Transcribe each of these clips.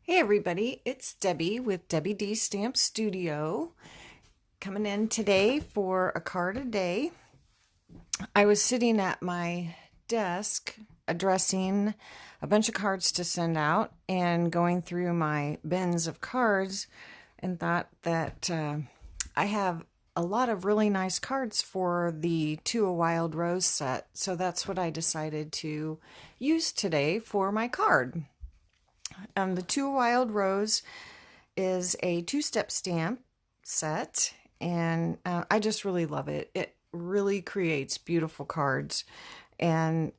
Hey everybody, it's Debbie with Debbie D Stamp Studio coming in today for a card a day. I was sitting at my desk addressing a bunch of cards to send out and going through my bins of cards and thought that I have a lot of really nice cards for the To a Wild Rose set, so that's what I decided to use today for my card. The To a Wild Rose is a two-step stamp set, and I just really love it. It really creates beautiful cards, and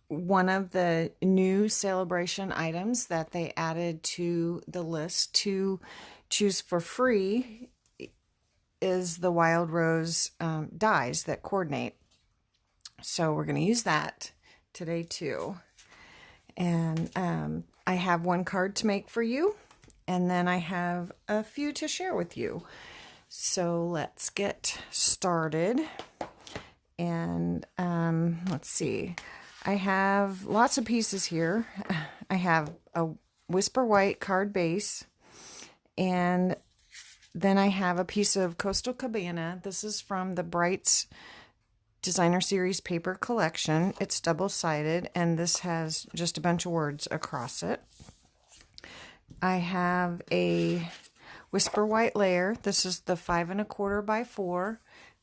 one of the new celebration items that they added to the list to choose for free is the Wild Rose dies that coordinate. So we're going to use that today too. And I have one card to make for you, and then I have a few to share with you. So let's get started. And let's see. I have lots of pieces here. I have a Whisper White card base, and then I have a piece of Coastal Cabana. This is from the Brights Designer Series paper collection. It's double-sided, and this has just a bunch of words across it. I have a Whisper White layer. This is the 5 1/4 by 4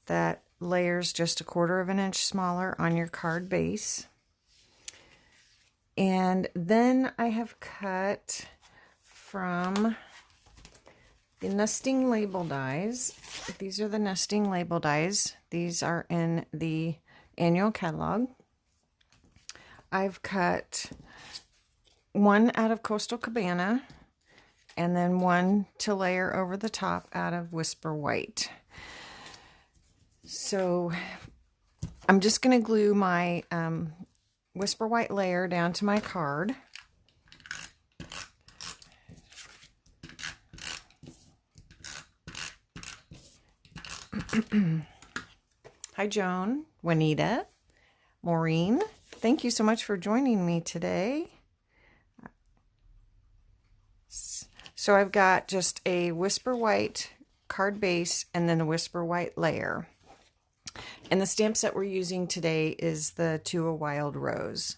that layers just 1/4 of an inch smaller on your card base. And then I have cut from the nesting label dies. These are the nesting label dies. These are in the annual catalog. I've cut one out of Coastal Cabana and then one to layer over the top out of Whisper White. So I'm just going to glue my Whisper White layer down to my card. Hi, Joan, Juanita, Maureen. Thank you so much for joining me today. So I've got just a Whisper White card base and then a Whisper White layer. And the stamp set we're using today is the To a Wild Rose.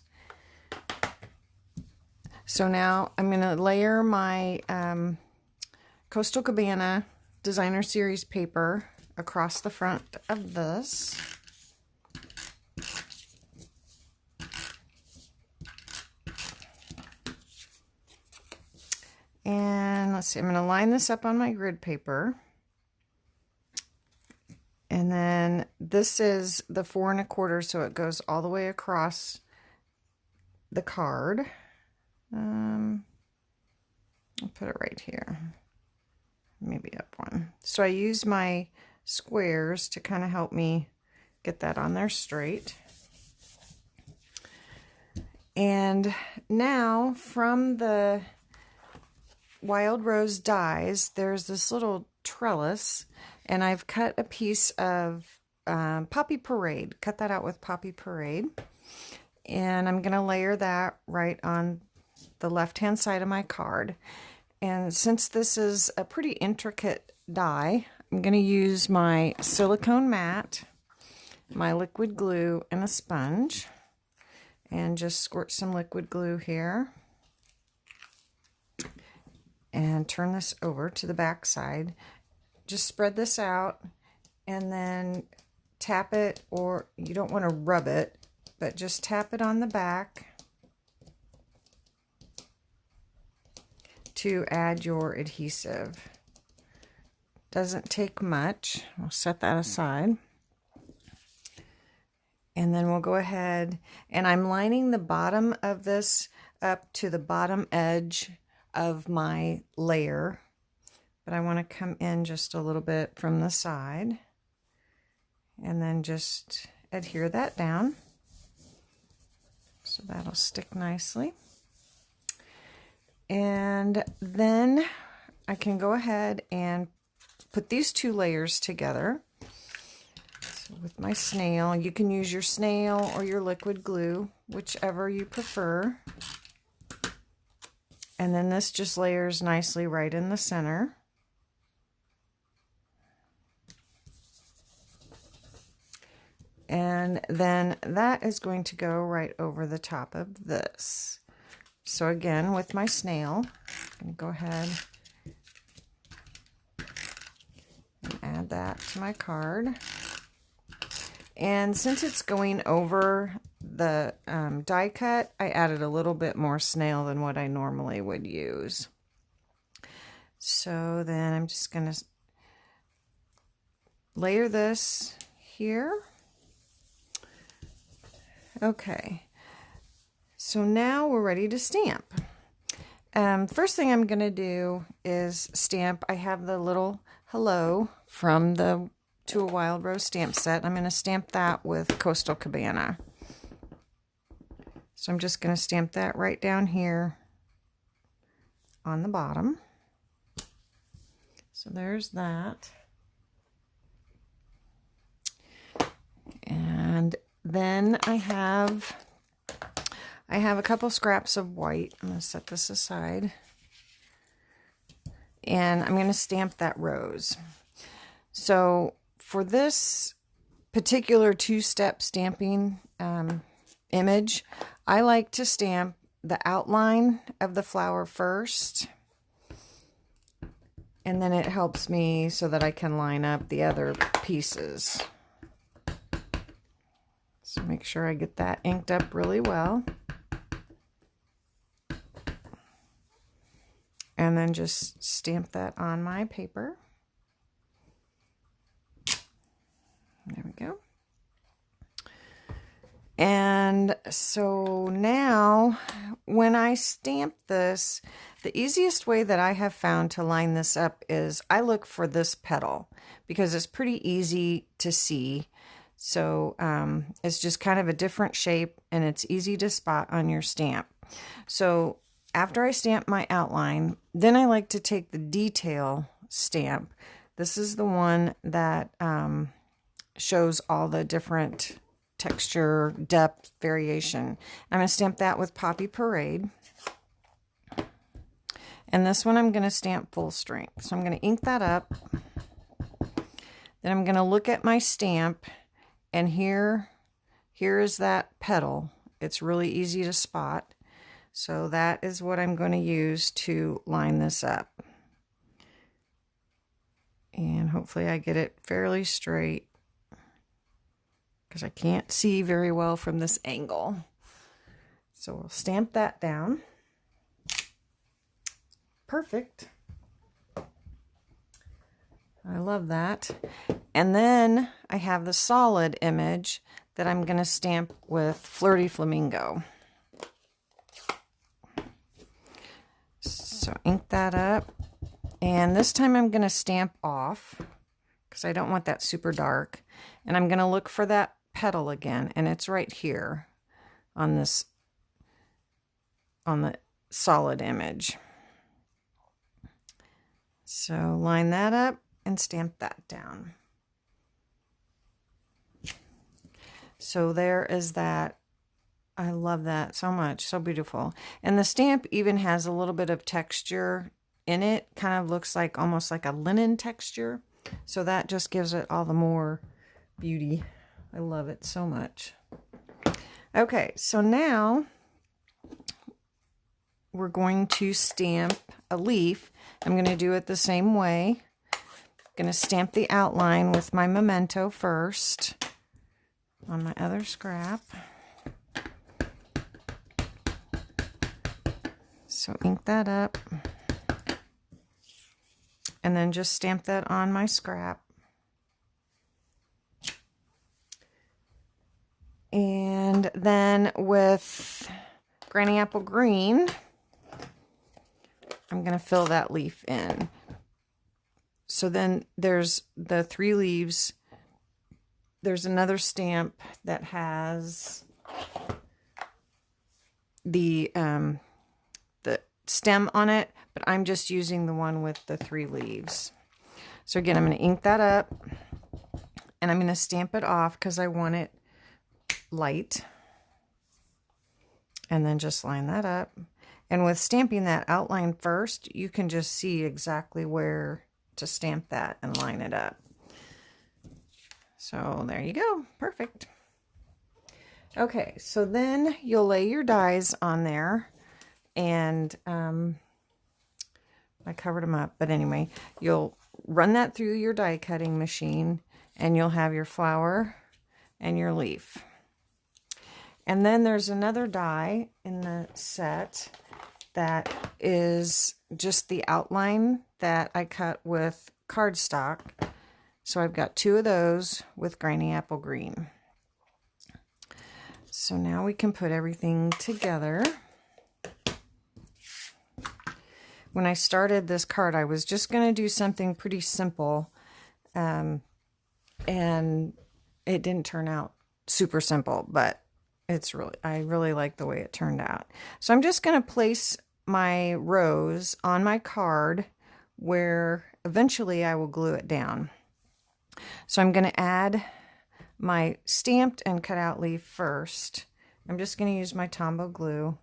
So now I'm going to layer my Coastal Cabana Designer Series paper across the front of this. And let's see, I'm going to line this up on my grid paper. And then this is the 4 1/4, so it goes all the way across the card. I'll put it right here. Maybe up one. So I use my squares to kind of help me get that on there straight. And now from the Wild Rose dies, there's this little trellis, and I've cut a piece of Poppy Parade. Cut that out with Poppy Parade. And I'm going to layer that right on the left-hand side of my card. And since this is a pretty intricate die, I'm going to use my silicone mat, my liquid glue, and a sponge. And just squirt some liquid glue here. And turn this over to the back side. Just spread this out and then tap it, or you don't want to rub it, but just tap it on the back to add your adhesive. Doesn't take much. We'll set that aside. And then we'll go ahead, and I'm lining the bottom of this up to the bottom edge of my layer, but I want to come in just a little bit from the side and then just adhere that down so that'll stick nicely. And then I can go ahead and put these two layers together. So with my snail, you can use your snail or your liquid glue, whichever you prefer. And then this just layers nicely right in the center. And then that is going to go right over the top of this. So again, with my snail, I'm going to go ahead and add that to my card. And since it's going over the die cut, I added a little bit more snail than what I normally would use. So then I'm just going to layer this here. Okay, so now we're ready to stamp. First thing I'm going to do is stamp. I have the little hello from the To a Wild Rose stamp set. I'm going to stamp that with Coastal Cabana. So I'm just going to stamp that right down here on the bottom. So there's that. And then I have a couple scraps of white. I'm going to set this aside. And I'm going to stamp that rose. So for this particular two-step stamping image, I like to stamp the outline of the flower first. And then it helps me so that I can line up the other pieces. So make sure I get that inked up really well. And then just stamp that on my paper. There we go. And so now when I stamp this, the easiest way that I have found to line this up is I look for this petal because it's pretty easy to see. So it's just kind of a different shape and it's easy to spot on your stamp. So after I stamp my outline, then I like to take the detail stamp. This is the one that shows all the different texture, depth, variation. I'm going to stamp that with Poppy Parade. And this one I'm going to stamp full strength. So I'm going to ink that up. Then I'm going to look at my stamp. And here is that petal. It's really easy to spot. So that is what I'm going to use to line this up. And hopefully I get it fairly straight because I can't see very well from this angle. So we'll stamp that down. Perfect. I love that. And then I have the solid image that I'm going to stamp with Flirty Flamingo. So ink that up. And this time I'm going to stamp off because I don't want that super dark. And I'm going to look for that petal again. And it's right here on this, on the solid image. So line that up and stamp that down. So there is that. I love that so much. So beautiful. And the stamp even has a little bit of texture in it. Kind of looks like almost like a linen texture. So that just gives it all the more beauty. I love it so much. Okay, so now we're going to stamp a leaf. I'm going to do it the same way. I'm going to stamp the outline with my memento first on my other scrap. So ink that up. And then just stamp that on my scrap. And then with Granny Apple Green, I'm going to fill that leaf in. So then there's the 3 leaves. There's another stamp that has the stem on it, but I'm just using the one with the 3 leaves. So again, I'm going to ink that up and I'm going to stamp it off because I want it light. And then just line that up. And with stamping that outline first, you can just see exactly where to stamp that and line it up. So there you go. Perfect. Okay, so then you'll lay your dies on there, and I covered them up, but anyway, you'll run that through your die cutting machine, and you'll have your flower and your leaf. And then there's another die in the set that is just the outline that I cut with cardstock. So I've got 2 of those with Granny Apple Green. So now we can put everything together. When I started this card, I was just going to do something pretty simple, and it didn't turn out super simple, but I really like the way it turned out. So I'm just going to place my rose on my card where eventually I will glue it down. So I'm going to add my stamped and cut out leaf first. I'm just going to use my Tombow glue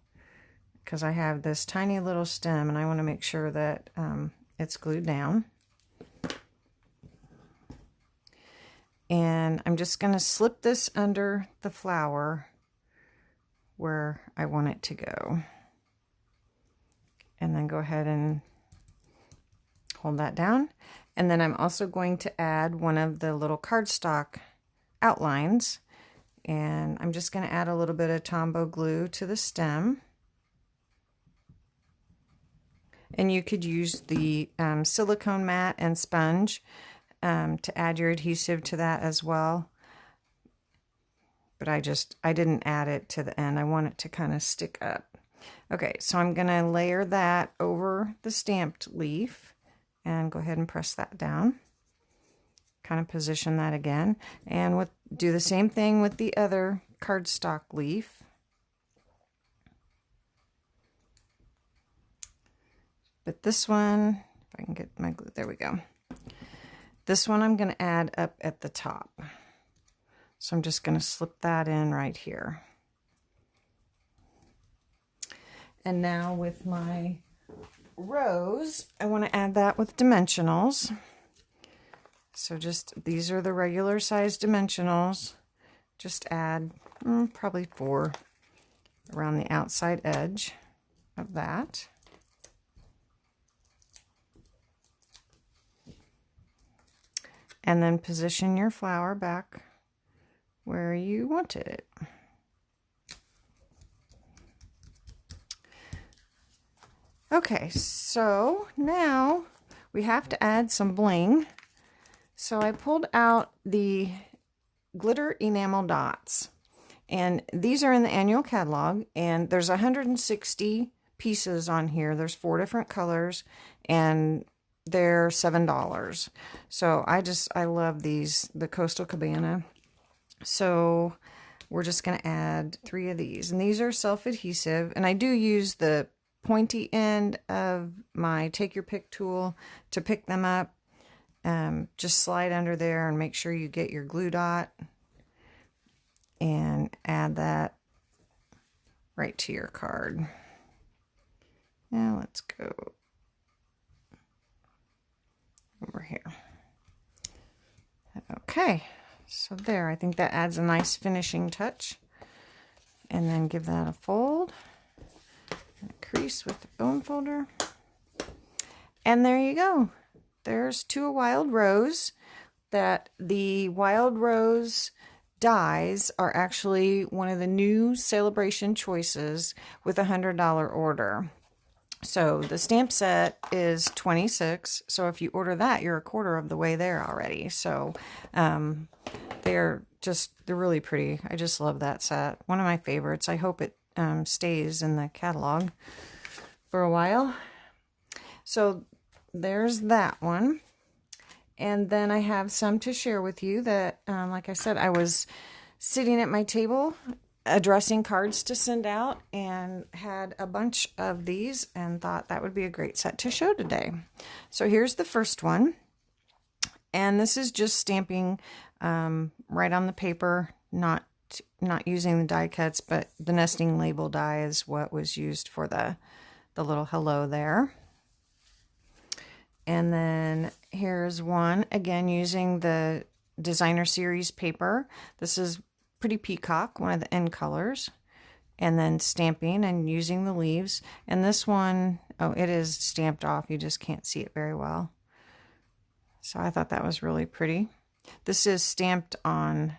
because I have this tiny little stem and I want to make sure that it's glued down. And I'm just going to slip this under the flower where I want it to go. And then go ahead and hold that down. And then I'm also going to add one of the little cardstock outlines. And I'm just going to add a little bit of Tombow glue to the stem. And you could use the silicone mat and sponge to add your adhesive to that as well. But I didn't add it to the end. I want it to kind of stick up. Okay, so I'm going to layer that over the stamped leaf and go ahead and press that down. Kind of position that again. And do the same thing with the other cardstock leaf. But this one, if I can get my glue, there we go. This one I'm going to add up at the top. So I'm just going to slip that in right here. And now with my rose, I want to add that with dimensionals. So these are the regular size dimensionals. Just add probably 4 around the outside edge of that. And then position your flower back where you wanted it. Okay, so now we have to add some bling. So I pulled out the glitter enamel dots, and these are in the annual catalog, and there's 160 pieces on here. There's 4 different colors, and they're $7. So I love these, the Coastal Cabana. So we're just going to add 3 of these, and these are self-adhesive, and I do use the pointy end of my take your pick tool to pick them up. Just slide under there and make sure you get your glue dot and add that right to your card. Now let's go over here. Okay, so there, I think that adds a nice finishing touch. And then give that a fold, and a crease with the bone folder. And there you go. There's To a Wild Rose. That the Wild Rose dies are actually one of the new celebration choices with a $100 order. So the stamp set is $26. So if you order that, you're a quarter of the way there already. So they're really pretty. I just love that set. One of my favorites. I hope it stays in the catalog for a while. So there's that one. And then I have some to share with you that, like I said, I was sitting at my table addressing cards to send out and had a bunch of these and thought that would be a great set to show today. So here's the first one. And this is just stamping right on the paper, not using the die cuts, but the nesting label die is what was used for the the little hello there. And then here's one, again, using the Designer Series paper. This is Pretty Peacock, one of the end colors. And then stamping and using the leaves. And this one, oh, it is stamped off. You just can't see it very well. So I thought that was really pretty. This is stamped on,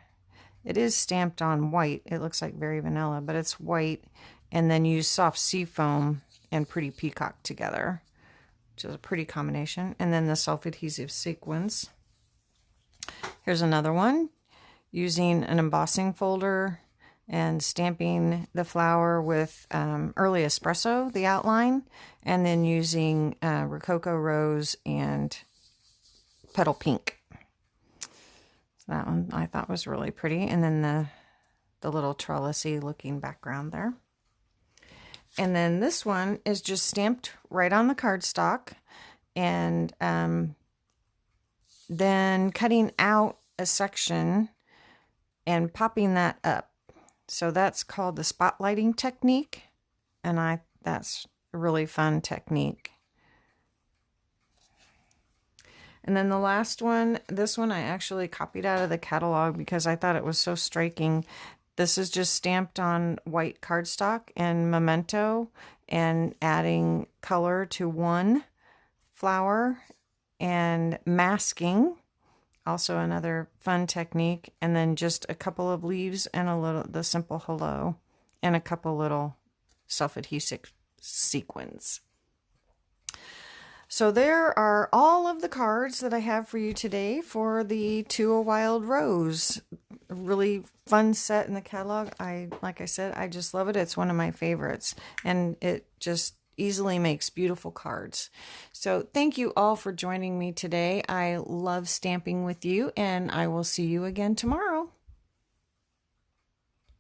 it is stamped on white. It looks like very vanilla, but it's white. And then use soft sea foam and Pretty Peacock together, which is a pretty combination. And then the self-adhesive sequins. Here's another one, using an embossing folder and stamping the flower with Early Espresso, the outline, and then using Rococo Rose and Petal Pink. So that one I thought was really pretty. And then the little trellisy looking background there. And then this one is just stamped right on the cardstock, and then cutting out a section and popping that up. So that's called the spotlighting technique, and that's a really fun technique. And then the last one, this one I actually copied out of the catalog because I thought it was so striking. This is just stamped on white cardstock and memento and adding color to one flower and masking. Also another fun technique. And then just a couple of leaves and the simple hello and a couple little self-adhesive sequins. So there are all of the cards that I have for you today for the To a Wild Rose. A really fun set in the catalog. Like I said, I just love it. It's one of my favorites, and it just easily makes beautiful cards. So thank you all for joining me today. I love stamping with you, and I will see you again tomorrow.